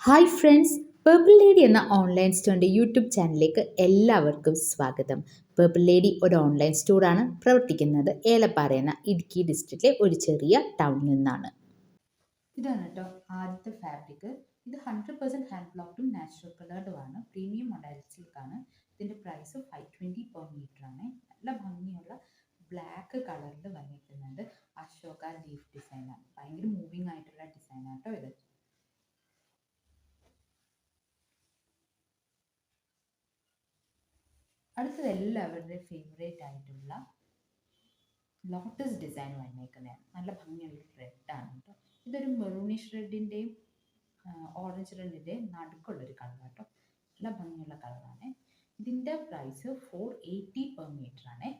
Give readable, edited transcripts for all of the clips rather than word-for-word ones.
Hi friends, purple lady എന്ന online സ്റ്റോറിൻ്റെ YouTube ചാനലിലേക്ക് എല്ലാവർക്കും സ്വാഗതം. പേർപ്പിൾ ലേഡി ഒരു ഓൺലൈൻ സ്റ്റോറാണ്. പ്രവർത്തിക്കുന്നത് ഏലപ്പാറ എന്ന ഇടുക്കി ഡിസ്ട്രിക്റ്റിലെ ഒരു ചെറിയ ടൗണിൽ നിന്നാണ്. ഇതാണ് കേട്ടോ ആദ്യത്തെ ഫാബ്രിക്. ഇത് 100% ഹാൻഡ് ബ്ലോക്ക്ഡും നാച്ചുറൽ കളേർഡുമാണ്. പ്രീമിയം മോഡൽ സിൽക്കാണ്. ഇതിൻ്റെ പ്രൈസ് 520 പെർ മീറ്റർ ആണ്. നല്ല ഭംഗിയുള്ള ബ്ലാക്ക് കളറിൽ വന്നിരിക്കുന്നത് അശോക ലീഫ് ഡിസൈനാണ്. ഭയങ്കര മൂവിങ് ആയിട്ടുള്ള ഡിസൈനാണ് കേട്ടോ ഇത്. അടുത്തത് എല്ലാവരുടെയും ഫേവറേറ്റ് ആയിട്ടുള്ള ലോട്ടസ് ഡിസൈൻ വന്നേക്കുന്നതാണ്. നല്ല ഭംഗിയുള്ള റെഡാണ് കേട്ടോ. ഇതൊരു മെറൂണിഷ് റെഡിൻ്റെയും ഓറഞ്ച് റെഡിൻ്റെയും നടുക്കുള്ളൊരു കളർ കേട്ടോ. നല്ല ഭംഗിയുള്ള കളറാണ്. ഇതിൻ്റെ പ്രൈസ് 480 പെർ മീറ്റർ ആണ്.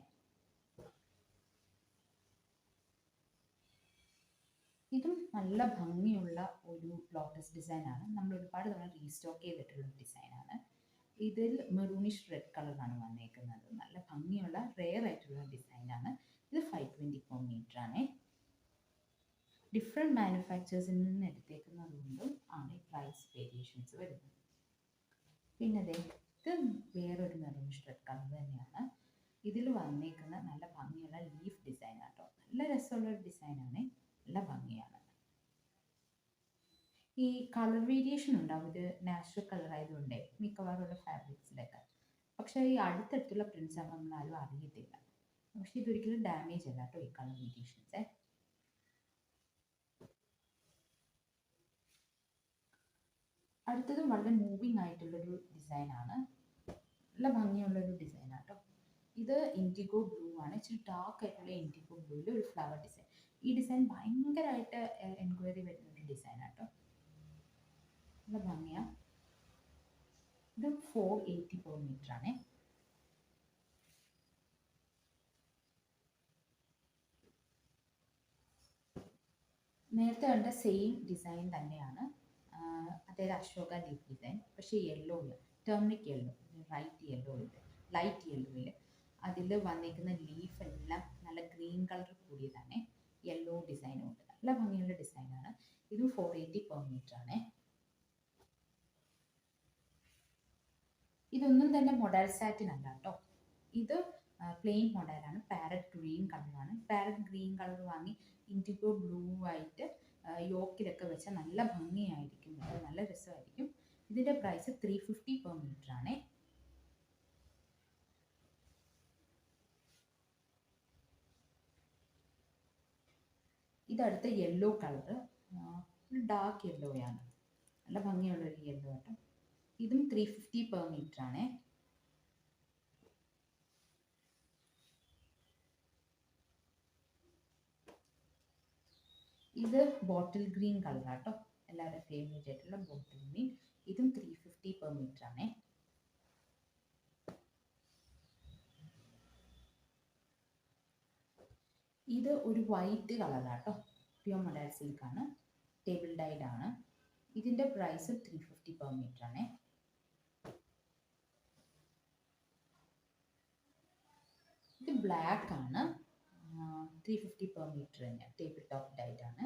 ഇതും നല്ല ഭംഗിയുള്ള ഒരു ലോട്ടസ് ഡിസൈനാണ്. നമ്മൾ ഒരുപാട് തവണ റീസ്റ്റോക്ക് ചെയ്തിട്ടുള്ള ഡിസൈനാണ്. ഇതിൽ മെറൂണിഷ് റെഡ് കളറാണ് വന്നേക്കുന്നത്. നല്ല ഭംഗിയുള്ള റെയർ ആയിട്ടുള്ള ഡിസൈനാണ്. ഇത് 520 പെർ മീറ്റർ ആണ്. ഡിഫറെൻറ്റ് മാനുഫാക്ചേഴ്സിൽ നിന്ന് എടുത്തേക്കുന്നത് കൊണ്ടും ആണ് ഈ പ്രൈസ് വേരിയേഷൻസ് വരുന്നത്. പിന്നെ ഇത് വേറൊരു മെറൂണിഷ് റെഡ് കളർ തന്നെയാണ്. ഇതിൽ വന്നേക്കുന്ന നല്ല ഭംഗിയുള്ള ലീഫ് ഡിസൈൻ ആട്ടോ. നല്ല രസമുള്ള ഒരു ഡിസൈനാണ്. നല്ല ഭംഗിയാണ്. ഈ കളർ വേരിയേഷൻ ഉണ്ടാവും. ഇത് നാച്ചുറൽ കളർ ആയതുകൊണ്ടേ മിക്കവാറുള്ള ഫാബ്രിക്സിലൊക്കെ. പക്ഷേ ഈ അടുത്തടുത്തുള്ള പ്രിൻസ് ആകുമ്പോൾ നമ്മൾ ആരും അറിയത്തില്ല. പക്ഷെ ഇതൊരിക്കലും ഡാമേജ് അല്ല കേട്ടോ ഈ കളർ വേരിയേഷൻസ്. അടുത്തതും വളരെ മൂവിങ് ആയിട്ടുള്ളൊരു ഡിസൈനാണ്. നല്ല ഭംഗിയുള്ളൊരു ഡിസൈനാണ് കേട്ടോ. ഇത് ഇൻഡിഗോ ബ്ലൂ ആണ്. ഇച്ചിരി ഡാർക്ക് ആയിട്ടുള്ള ഇൻഡിഗോ ബ്ലൂവിൽ ഒരു ഫ്ലവർ ഡിസൈൻ. ഈ ഡിസൈൻ ഭയങ്കരമായിട്ട് എൻക്വയറി വരുന്നൊരു ഡിസൈനാണ് കേട്ടോ. നല്ല ഭംഗിയാണ്. ഇത് 480 പെർ മീറ്റർ ആണ്. നേരത്തെ കണ്ട സെയിം ഡിസൈൻ തന്നെയാണ്. അതായത് അശോക ലീഫ് ഡിസൈൻ, പക്ഷേ യെല്ലോയിൽ ടേർമറിക് യെല്ലോ, ലൈറ്റ് യെല്ലോയിൽ അതിൽ വന്നിരിക്കുന്ന ലീഫ് എല്ലാം നല്ല ഗ്രീൻ കളർ കൂടിയതാണ്. യെല്ലോ ഡിസൈനും ഉണ്ട്. നല്ല ഭംഗിയുള്ള ഡിസൈനാണ്. ഇതും 480 പെർ മീറ്റർ ആണ്. ഇതൊന്നും തന്നെ മൊഡാൽ സാറ്റിൻ അല്ല കേട്ടോ. ഇത് പ്ലെയിൻ മൊഡാലാണ്. പാരറ്റ് ഗ്രീൻ കളറാണ്. പാരറ്റ് ഗ്രീൻ കളർ വാങ്ങി ഇൻഡിഗോ ബ്ലൂ ആയിട്ട് യോക്കിലൊക്കെ വെച്ചാൽ നല്ല ഭംഗിയായിരിക്കും. നല്ല രസമായിരിക്കും. ഇതിൻ്റെ പ്രൈസ് 350 പെർ മീറ്റർ ആണ്. ഇതടുത്ത യെല്ലോ കളർ, ഡാർക്ക് യെല്ലോയാണ്. നല്ല ഭംഗിയുള്ളൊരു യെല്ലോ കേട്ടോ. ഇതും 350 പെർ മീറ്റർ ആണ്. ഇത് ബോട്ടിൽ ഗ്രീൻ കളർ കേട്ടോ. എല്ലാവരുടെ ഫേവറേറ്റ് ആയിട്ടുള്ള ബോട്ടിൽ ഗ്രീൻ. ഇതും 350 പെർ മീറ്റർ ആണ്. ഇത് ഒരു വൈറ്റ് കളറാട്ടോ. പ്യൂർ മൊഡാൽ സിൽക്കാണ്. ടേബിൾ ഡൈഡ് ആണ്. ഇതിൻ്റെ പ്രൈസ് 350 പെർ മീറ്റർ ആണ്. ഇത് ബ്ലാക്ക് ആണ്. 350 പെർ മീറ്റർ തന്നെയാണ്. ടേബിൾ ടോപ്പ് ഡൈഡ് ആണ്.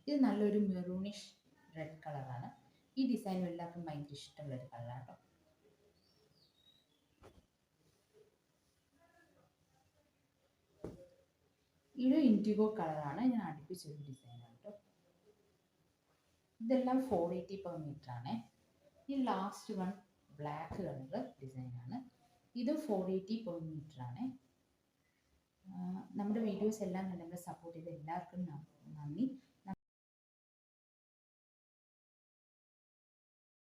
ഇത് നല്ലൊരു മെറൂണിഷ് റെഡ് കളറാണ്. ഈ ഡിസൈൻ എല്ലാവർക്കും ഭയങ്കര ഇഷ്ടമുള്ളൊരു കളറാട്ടോ. ഇത് ഇൻഡിഗോ കളറാണ്. ഞാൻ അടുപ്പിച്ചൊരു ഡിസൈനാണ് കേട്ടോ. ഇതെല്ലാം 480 പെർ മീറ്റർ ആണ്. ഈ ലാസ്റ്റ് വൺ ബ്ലാക്ക് കളർ ഡിസൈനാണ്. ഇത് 480 പെർ മീറ്റർ ആണ്. നമ്മുടെ വീഡിയോസ് എല്ലാം കണ്ട് നമ്മളെ സപ്പോർട്ട് ചെയ്ത് എല്ലാവർക്കും നന്ദി.